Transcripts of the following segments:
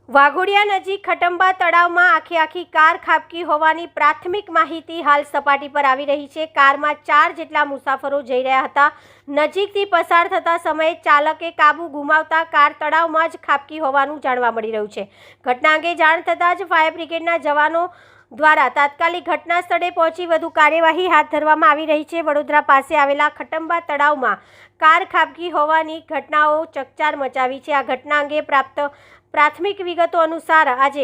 વાઘોડિયા નજીક ખટંબા તળાવમાં આખી કાર ખાબકી હોવાની પ્રાથમિક માહિતી હાલ સપાટી પર આવી રહી છે। કારમાં 4 જેટલા મુસાફરો જઈ રહ્યા હતા। નજીકથી પસાર થતા સમયે ચાલકે કાબુ ગુમાવતા કાર તળાવમાં જ ખાબકી હોવાનું જાણવા મળી રહ્યું છે। ઘટના અંગે જાણ થતાં જ ફાયર બ્રિગેડના જવાનો દ્વારા તાત્કાલિક ઘટના સ્થળે પહોંચી વધુ કાર્યવાહી હાથ ધરવામાં આવી રહી છે। વડોદરા પાસે આવેલા ખટંબા તળાવમાં કાર ખાબકી હોવાની ઘટનાઓ ચકચાર મચાવી છે। આ ઘટના અંગે પ્રાથમિક વિગતો અનુસાર આજે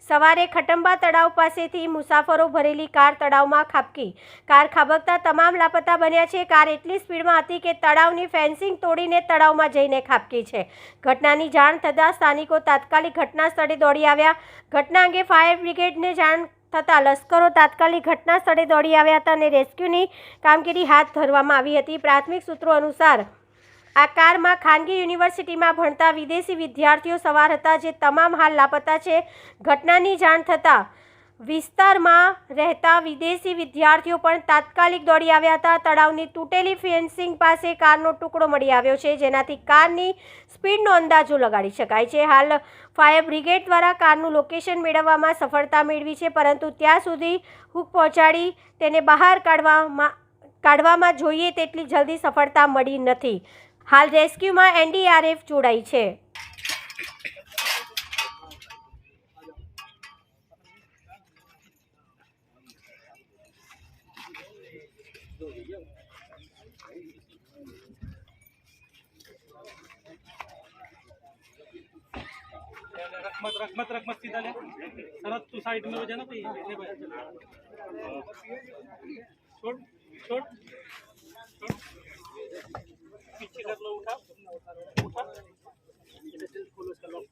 સવારે ખટંબા તળાવ પાસેથી મુસાફરો ભરેલી કાર તળાવમાં ખાબકી। કાર ખાબકતા તમામ લાપતા બન્યા છે। કાર એટલી સ્પીડમાં હતી કે તળાવની ફેન્સિંગ તોડીને તળાવમાં જઈને ખાબકી છે। ઘટનાની જાણ થતાં સ્થાનિકો તાત્કાલિક ઘટના સ્થળે દોડી આવ્યા। ઘટના અંગે ફાયર બ્રિગેડને જાણ થતાં લશ્કરો તાત્કાલિક ઘટના સ્થળે દોડી આવ્યા હતા અને રેસ્ક્યુની કામગીરી હાથ ધરવામાં આવી હતી। પ્રાથમિક સૂત્રો અનુસાર આ કારમાં ખાનગી યુનિવર્સિટીમાં ભણતા વિદેશી વિદ્યાર્થીઓ સવાર હતા, જે તમામ હાલ લાપતા છે। ઘટનાની જાણ થતાં વિસ્તારમાં રહેતા વિદેશી વિદ્યાર્થીઓ પણ તાત્કાલિક દોડી આવ્યા હતા। તળાવની તૂટેલી ફેન્સિંગ પાસે કારનો ટુકડો મળી આવ્યો છે, જેનાથી કારની સ્પીડનો અંદાજો લગાડી શકાય છે। હાલ ફાયર બ્રિગેડ દ્વારા કારનું લોકેશન મેળવવામાં સફળતા મેળવી છે, પરંતુ ત્યાં સુધી હૂક પહોંચાડી તેને બહાર કાઢવામાં જોઈએ તેટલી જલ્દી સફળતા મળી નથી। હાલ રેસ્ક્યુમાં એનડીઆરએફ જોડાઈ છે। रख मत सीधा ले शरद तू साइड में हो जाना तो ले भाई छोड़ छोड़ पीछे कर लो उठा इधर खोलो उसका लॉक